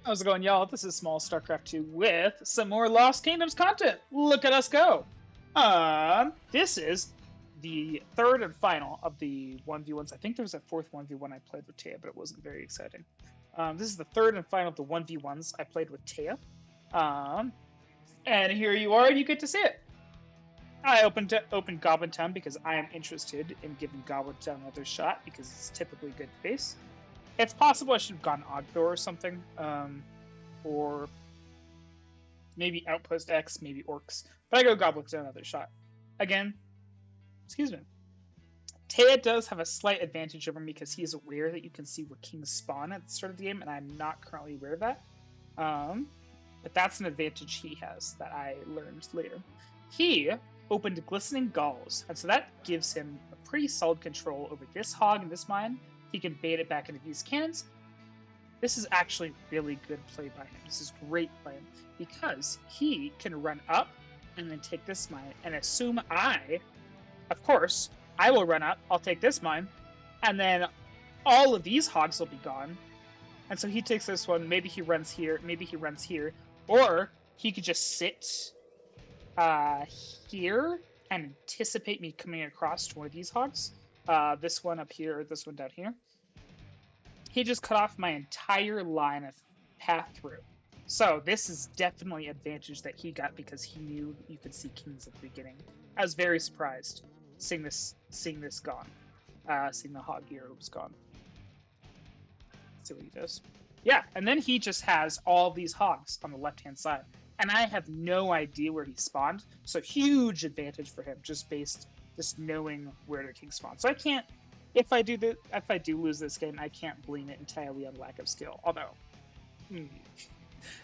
How's it going, y'all? This is Small StarCraft 2 with some more Lost Kingdoms content. Look at us go! This is the third and final of the 1v1s. I think there was a fourth 1v1 I played with Teia, but it wasn't very exciting. This is the third and final of the 1v1s I played with Teia. And here you are, and you get to see it. I opened Goblin Town because I am interested in giving Goblin Town another shot because it's typically good base. It's possible I should have gone Ogdor or something, or maybe Outpost X, maybe Orcs. But I go Goblin Town another shot. Again, excuse me. Teia does have a slight advantage over me because he is aware that you can see where kings spawn at the start of the game, and I'm not currently aware of that. But that's an advantage he has that I learned later. He opened Glistening Galls, and so that gives him a pretty solid control over this hog and this mine. He can bait it back into these cannons. This is actually really good play by him. This is great by him because he can run up and then take this mine and assume of course, I will run up, I'll take this mine, and then all of these hogs will be gone. And so he takes this one, maybe he runs here, maybe he runs here, or he could just sit here and anticipate me coming across to one of these hogs. This one up here, or this one down here. He just cut off my entire line of path through. So this is definitely an advantage that he got because he knew you could see kings at the beginning. I was very surprised seeing this gone. Seeing the hog here was gone. Let's see what he does. Yeah, and then he just has all these hogs on the left-hand side. And I have no idea where he spawned, so huge advantage for him just knowing where the king spawned. So I can't, if I do lose this game, I can't blame it entirely on lack of skill. Although,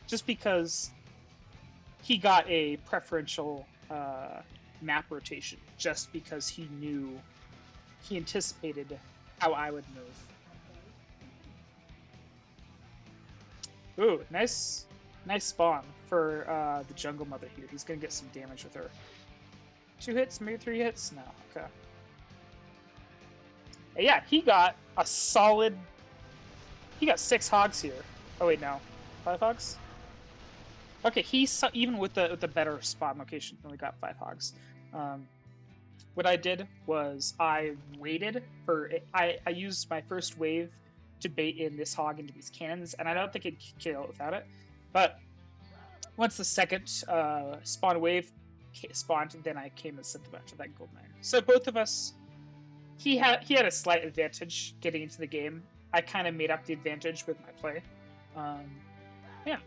just because he got a preferential map rotation, just because he anticipated how I would move. Ooh, nice spawn for the Jungle Mother here. He's gonna get some damage with her. 2 hits, maybe 3 hits? No, okay. Yeah, he got 6 hogs here. Oh wait, no. 5 hogs? Okay, even with the better spawn location, only got 5 hogs. What I did was I waited for it. I used my first wave to bait in this hog into these cannons, and I don't think it'd kill it without it. But once the second spawn wave spawned, then I came and sent them back to that gold mine. So both of us, he had a slight advantage getting into the game. I kind of made up the advantage with my play. Yeah.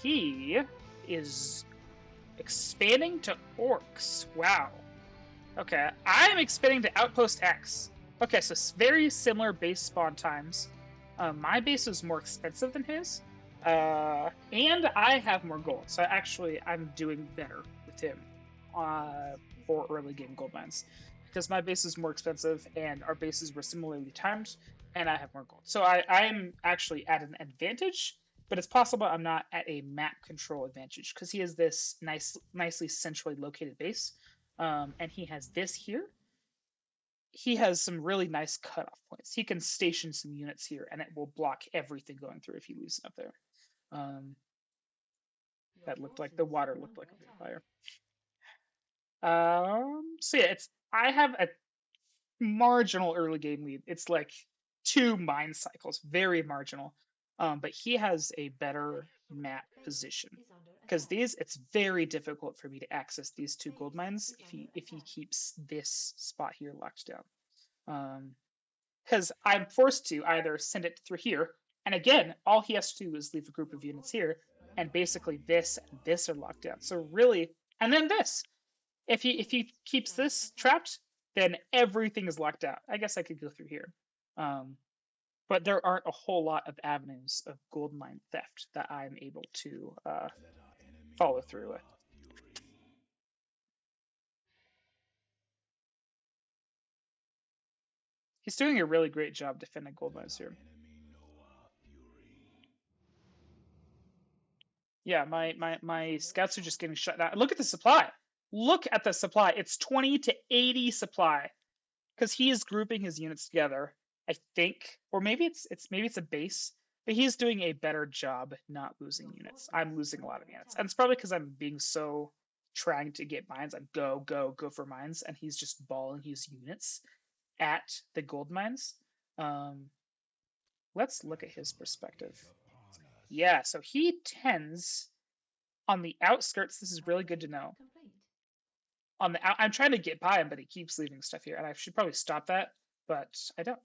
He is expanding to orcs. Wow. Okay, I'm expanding to Outpost X. Okay, so very similar base spawn times. My base is more expensive than his. And I have more gold, so I'm doing better with him for early game gold mines because my base is more expensive and our bases were similarly timed, and I have more gold. So I'm actually at an advantage, but it's possible I'm not at a map control advantage because he has this nicely centrally located base, and he has this here. He has some really nice cutoff points. He can station some units here, and it will block everything going through if he leaves it up there. That looked like the water looked like a fire. So yeah, I have a marginal early game lead. It's like 2 mine cycles, very marginal. But he has a better map position because it's very difficult for me to access these 2 gold mines if he keeps this spot here locked down. Because I'm forced to either send it through here, and again, all he has to do is leave a group of units here, and basically this and this are locked down. So really, and then this. If he keeps this trapped, then everything is locked out. I guess I could go through here. But there aren't a whole lot of avenues of gold mine theft that I'm able to follow through with. He's doing a really great job defending gold mines here. Yeah, my scouts are just getting shut down. Look at the supply. Look at the supply. It's 20 to 80 supply because he is grouping his units together. I think, or maybe it's a base. But he's doing a better job not losing units. I'm losing a lot of units. And it's probably because I'm being so trying to get mines. I'm go for mines. And he's just balling his units at the gold mines. Let's look at his perspective. Yeah, so he tends on the outskirts. This is really good to know. On the I'm trying to get by him, but he keeps leaving stuff here. And I should probably stop that, but I don't.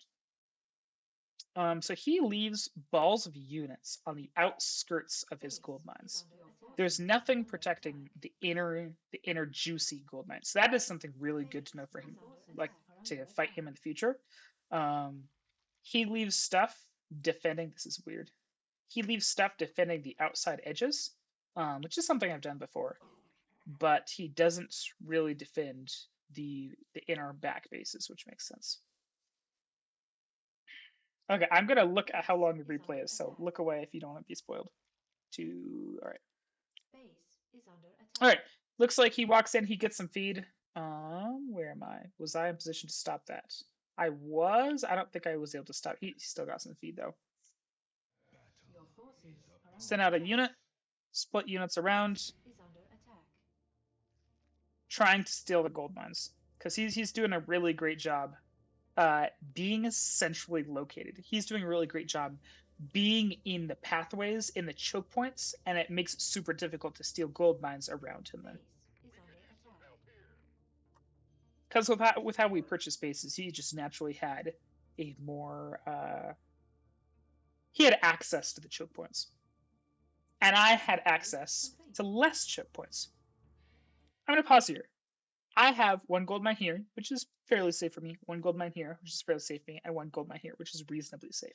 So he leaves balls of units on the outskirts of his gold mines. There's nothing protecting the inner juicy gold mines. So that is something really good to know for him, like to fight him in the future. He leaves stuff defending. This is weird. He leaves stuff defending the outside edges, which is something I've done before, but he doesn't really defend the inner back bases, which makes sense. Okay, I'm gonna look at how long the replay is, so look away if you don't want to be spoiled. All right. All right. Looks like he walks in, he gets some feed. Where am I? Was I in position to stop that? I was. I don't think I was able to stop. He still got some feed though. Send out a unit, split units around, trying to steal the gold mines because he's doing a really great job being centrally located. He's doing a really great job being in the pathways, in the choke points, and it makes it super difficult to steal gold mines around him then. Because with how we purchase bases, he just naturally had a more he had access to the choke points, and I had access to less choke points. I'm gonna pause here. I have one gold mine here, which is fairly safe for me. One gold mine here, which is fairly safe for me, and one gold mine here, which is reasonably safe.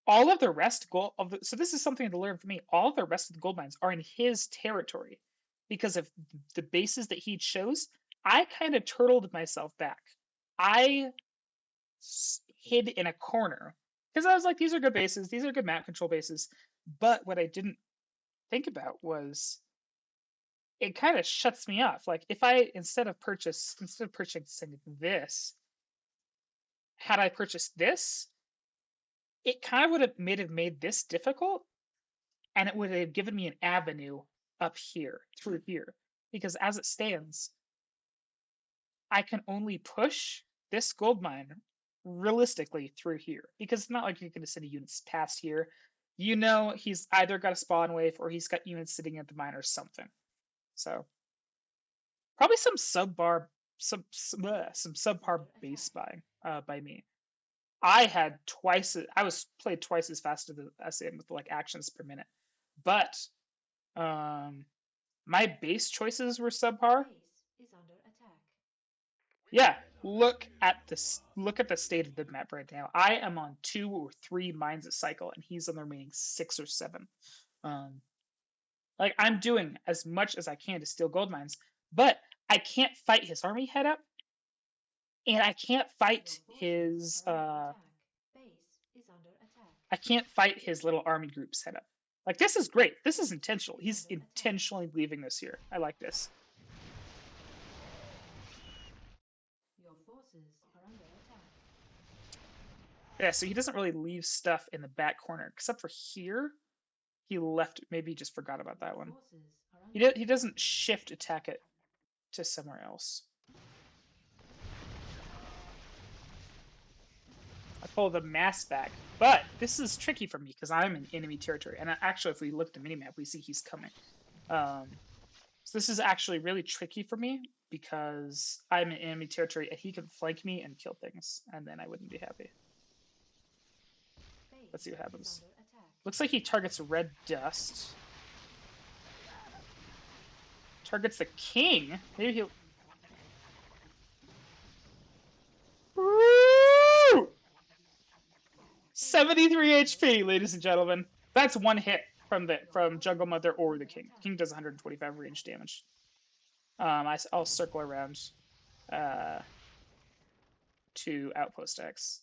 All of the rest so this is something to learn for me. All of the rest of the gold mines are in his territory because of the bases that he chose. I kind of turtled myself back. I hid in a corner because I was like, these are good bases, these are good map control bases. But what I didn't think about was it kind of shuts me off. Like if I instead of purchasing this, had I purchased this, it kind of would have made this difficult, and it would have given me an avenue up here through here, because as it stands, I can only push this gold mine realistically through here because it's not like you're going to send units past here. You know, he's either got a spawn wave or he's got units sitting at the mine or something. So probably some subpar base buying by me. I was played twice as fast as him with like actions per minute, but my base choices were subpar. Yeah, look at the state of the map right now. I am on 2 or 3 mines a cycle, and he's on the remaining 6 or 7. Like I'm doing as much as I can to steal gold mines, but I can't fight his army head up, and I can't fight his little army groups head up. Like this is great. This is intentional. He's intentionally leaving this here. I like this. Yeah, so he doesn't really leave stuff in the back corner, except for here. He left, maybe he just forgot about that one. He doesn't shift attack it to somewhere else. I pull the mass back, but this is tricky for me because I'm in enemy territory. And actually, if we look at the minimap, we see he's coming. So this is actually really tricky for me because I'm in enemy territory and he can flank me and kill things, and then I wouldn't be happy. Let's see what happens. Looks like he targets red dust. Targets the king. Maybe he'll. Woo! 73 HP, ladies and gentlemen. That's one hit from Jungle Mother or the king. King does 125 range damage. I'll circle around to Outpost X.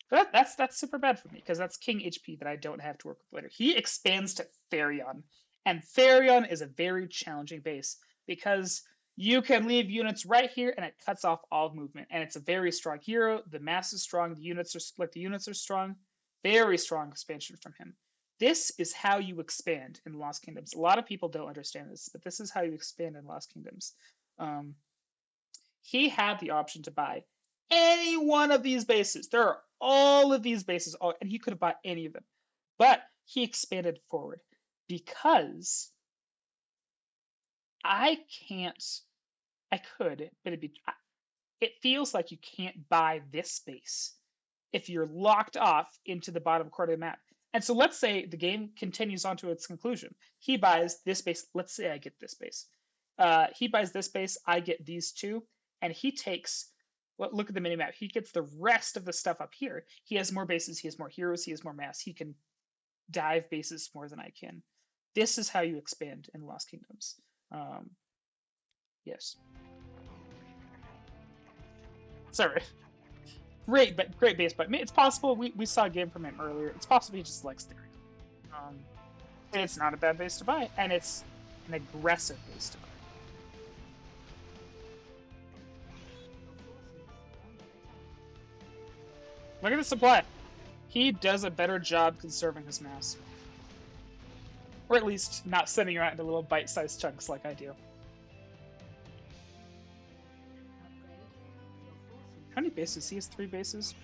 But that's super bad for me because that's King HP that I don't have to work with later. He expands to Therion, and Therion is a very challenging base because You can leave units right here, and it cuts off all movement. And it's a very strong hero. The mass is strong. The units are strong. Very strong expansion from him. This is how you expand in Lost Kingdoms. A lot of people don't understand this, but this is how you expand in Lost Kingdoms. Um, he had the option to buy any one of these bases. There are all of these bases, and he could have bought any of them, but he expanded forward because I can't. I could, but it feels like you can't buy this space if you're locked off into the bottom corner of the map. And so let's say the game continues on to its conclusion. He buys this base. Let's say I get this base. He buys this base. I get these two. And he takes, well, look at the minimap. He gets the rest of the stuff up here. He has more bases. He has more heroes. He has more mass. He can dive bases more than I can. This is how you expand in Lost Kingdoms. Yes. Sorry. Great base, but it's possible we saw a game from him earlier. It's possible he just likes Theory. Um, it's not a bad base to buy, and it's an aggressive base to buy. Look at the supply. He does a better job conserving his mass, or at least not sending around into little bite-sized chunks like I do. How many bases? He has 3 bases.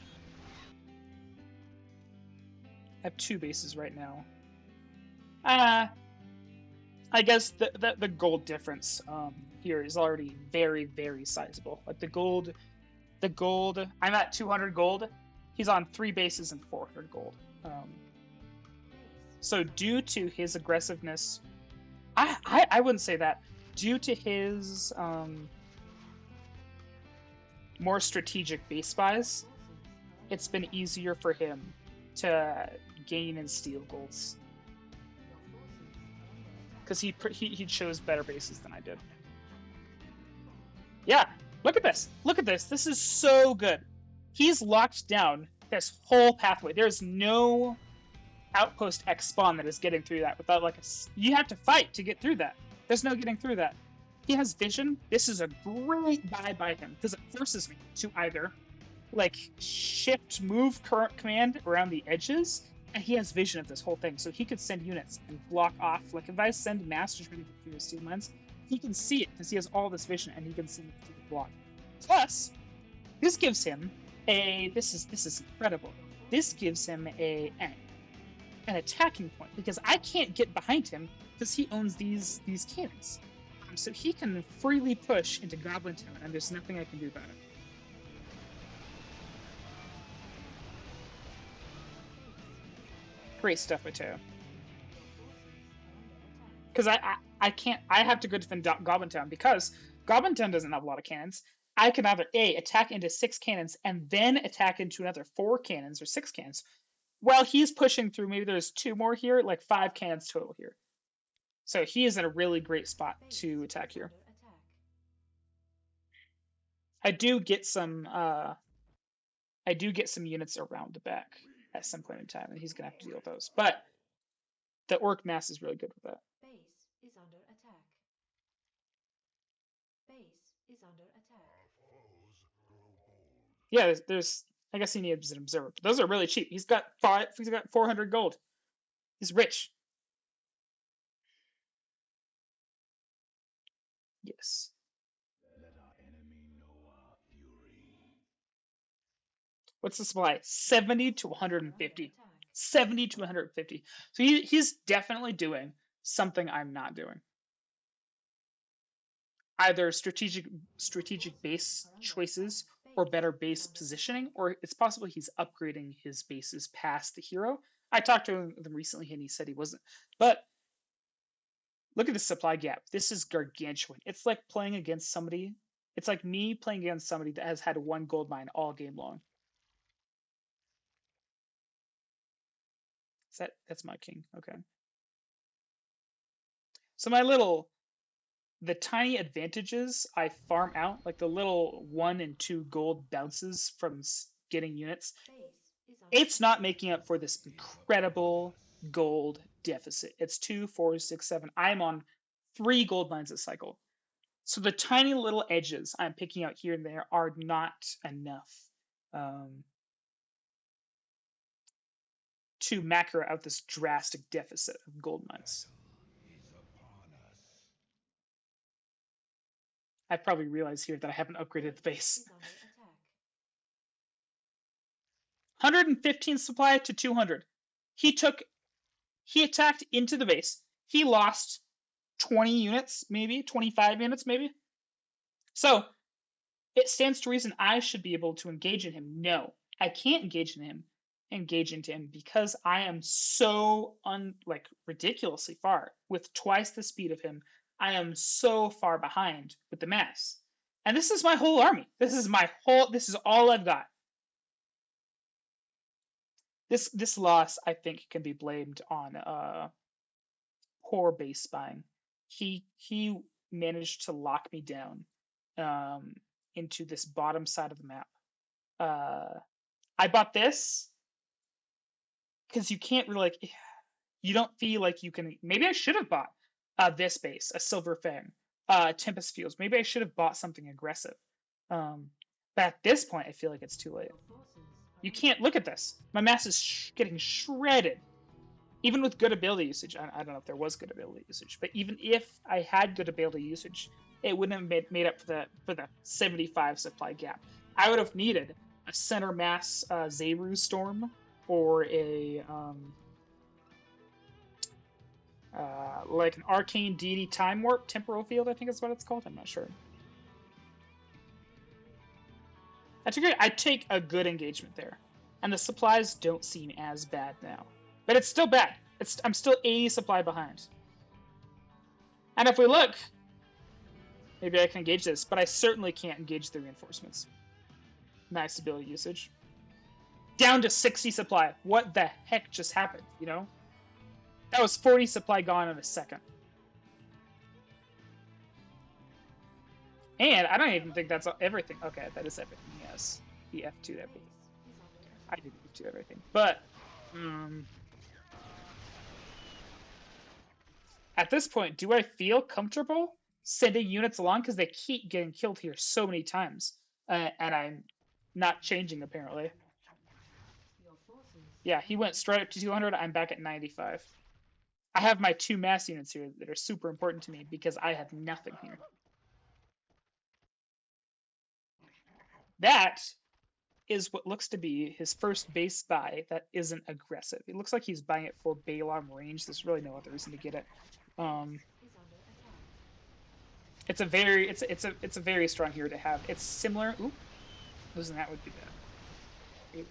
I have 2 bases right now. I guess the gold difference here is already very sizable. Like the gold, I'm at 200 gold. He's on 3 bases and 400 gold. So due to his aggressiveness, I wouldn't say that. Due to his more strategic base buys, it's been easier for him to gain and steal golds because he chose better bases than I did. Yeah, look at this. Look at this. This is so good. He's locked down this whole pathway. There's no outpost X spawn that is getting through that without like you have to fight to get through that. There's no getting through that. He has vision. This is a great buy by him because it forces me to either like shift move current command around the edges, and he has vision of this whole thing, so he could send units and block off. Like if I send masters ready through the steel mines, he can see it because he has all this vision and he can send it through the block. Plus, this gives him a this is incredible. This gives him an attacking point because I can't get behind him because he owns these cannons. So he can freely push into Goblin Town, and there's nothing I can do about it. Great stuff with Teia. Because I can't. I have to go defend Goblin Town because Goblin Town doesn't have a lot of cannons. I can either attack into 6 cannons and then attack into another 4 cannons or 6 cannons. While he's pushing through, maybe there's 2 more here, like 5 cannons total here. So he is in a really great spot to attack here. I do get some units around the back at some point in time, and he's gonna have to deal with those. But the orc mass is really good with that. Base is under attack. Base is under attack. Yeah, there's I guess he needs an observer. But those are really cheap. He's got 400 gold. He's rich. Yes. Let our enemy know our fury. What's the supply? 70 to 150. 70 to 150. So he's definitely doing something I'm not doing. Either strategic base choices or better base positioning, or it's possible he's upgrading his bases past the hero. I talked to him recently and he said he wasn't. But look at the supply gap. This is gargantuan. It's like playing against somebody. It's like me playing against somebody that has had 1 gold mine all game long. That's my king. Okay. So the tiny advantages I farm out, like the little 1 and 2 gold bounces from getting units, it's not making up for this incredible gold deficit. It's 2, 4, 6, 7. I'm on 3 gold mines a cycle. So the tiny little edges I'm picking out here and there are not enough to macro out this drastic deficit of gold mines. Is upon us. I probably realize here that I haven't upgraded the base. Is under attack. 115 supply to 200. He attacked into the base. He lost 20 units, maybe 25 units, maybe. So it stands to reason I should be able to engage in him. No, I can't engage into him because I am so ridiculously far with twice the speed of him. I am so far behind with the mass. And this is my whole army. This is all I've got. This loss, I think, can be blamed on poor base buying. He managed to lock me down into this bottom side of the map. I bought this because you can't really you don't feel like you can. Maybe I should have bought this base, a Silver Fang, Tempest Fields. Maybe I should have bought something aggressive. But at this point, I feel like it's too late. Your forces are You under can't look at this. My mass is getting shredded. Even with good ability usage, I don't know if there was good ability usage, but even if I had good ability usage, it wouldn't have made up for the 75 supply gap. I would have needed a center mass Zeru Storm or a like an Arcane Deity Time Warp Temporal Field, I think is what it's called. I'm not sure. I'd take a good engagement there, and the supplies don't seem as bad now. But it's still bad. I'm still 80 supply behind. And if we look, maybe I can engage this, but I certainly can't engage the reinforcements. Nice ability usage. Down to 60 supply. What the heck just happened, you know? That was 40 supply gone in a second. And I don't even think that's everything. Okay, that is everything, yes. The F2 everything. base is under I attack. didn't F2 everything. But, at this point, do I feel comfortable sending units along? Because they keep getting killed here so many times. And I'm not changing, apparently. Your forces Yeah, are he under went straight attack. up to 200. I'm back at 95. I have my 2 mass units here that are super important to me because I have nothing here. That is what looks to be his first base buy that isn't aggressive. It looks like he's buying it for Balon range. There's really no other reason to get it. Is under attack. It's a very strong hero to have. It's similar. Oop, losing that would be bad.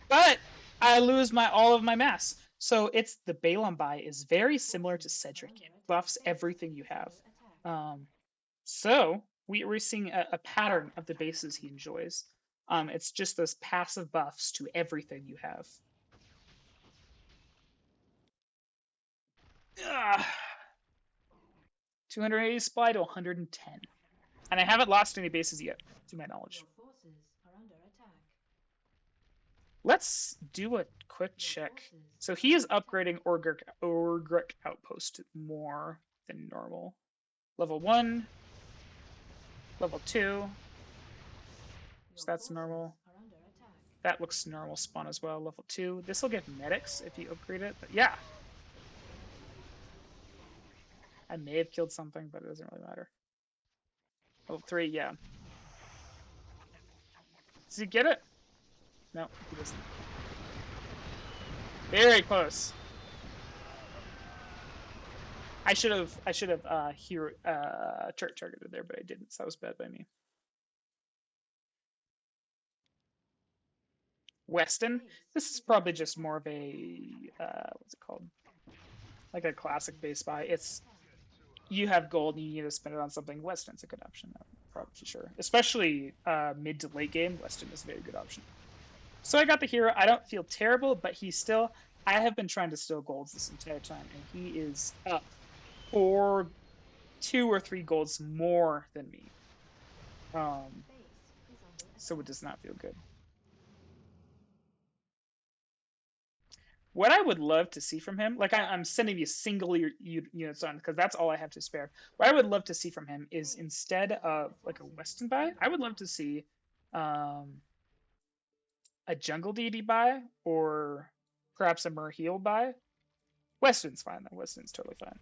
But I lose all of my mass. So it's the Balon buy is very similar to Cedric. It buffs everything you have. So we're seeing a pattern of the bases he enjoys. It's just those passive buffs to everything you have. Ugh. 280 supply to 110. And I haven't lost any bases yet, to my knowledge. Your forces are under attack. Let's do a quick check. So he is upgrading Orgric Outpost more than normal. Level 1, level 2. So that's normal. That looks normal spawn as well. Level 2. This will give medics if you upgrade it. But yeah. I may have killed something, but it doesn't really matter. Level 3, yeah. Does he get it? No, he doesn't. Very close. I should have targeted there, but I didn't. So that was bad by me. Weston. This is probably just more of a what's it called? Like a classic base buy. It's you have gold and you need to spend it on something. Weston's a good option, probably for sure. Especially mid to late game, Weston is a very good option. So I got the hero. I don't feel terrible, but he's still. I have been trying to steal golds this entire time, and he is up for 2 or 3 golds more than me. So it does not feel good. What I would love to see from him, like I'm sending these single units on because that's all I have to spare. What I would love to see from him is instead of like a Weston buy, I would love to see um, a Jungle Deity buy or perhaps a Merheal buy. Weston's fine though. Weston's totally fine.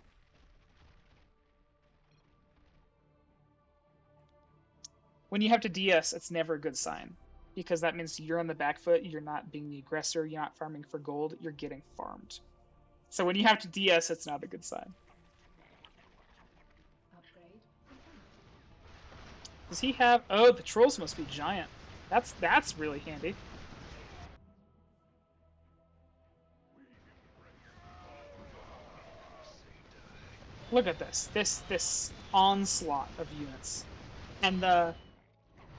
When you have to DS, it's never a good sign because that means you're on the back foot. You're not being the aggressor. You're not farming for gold. You're getting farmed. So when you have to DS, it's not a good sign. Upgrade complete. Does he have? Oh, the trolls must be giant. That's really handy. Look at this onslaught of units, and the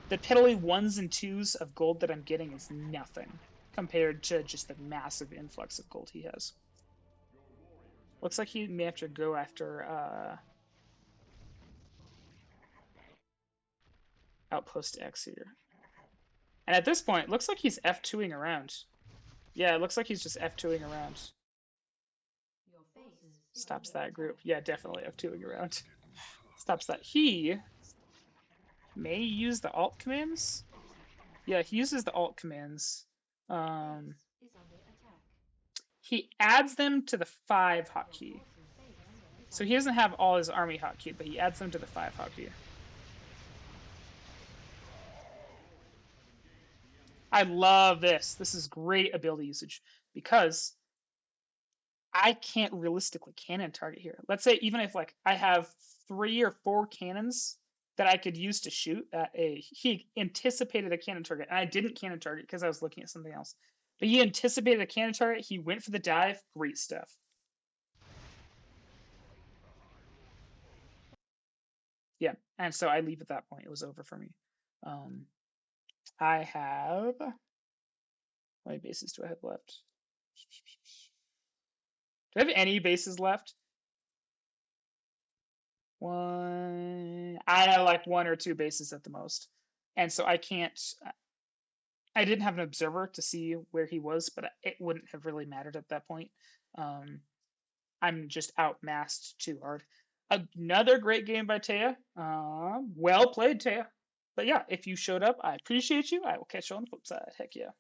piddly ones and twos of gold that I'm getting is nothing compared to just the massive influx of gold he has. Looks like he may have to go after Outpost X here. And at this point, it looks like he's F2ing around. Yeah, it looks like he's just F2ing around. Your forces Stops that group. Yeah, definitely F2ing around. Stops that. He may use the alt commands. Yeah, he uses the alt commands. is under attack. He adds them to the 5 hotkey. So he doesn't have all his army hotkey, but he adds them to the 5 hotkey. I love this. This is great ability usage because I can't realistically cannon target here. Let's say even if like I have 3 or 4 cannons that I could use to shoot at he anticipated a cannon target, and I didn't cannon target because I was looking at something else. But he anticipated a cannon target. He went for the dive. Great stuff. Yeah, and so I leave at that point. It was over for me. I have how many bases do I have left? Do I have any bases left? One. I have like 1 or 2 bases at the most, and so I can't. I didn't have an observer to see where he was, but it wouldn't have really mattered at that point. I'm just outmassed too hard. Another great game by Teia. Well played, Teia. But yeah, if you showed up, I appreciate you. I will catch you on the flip side. Heck yeah.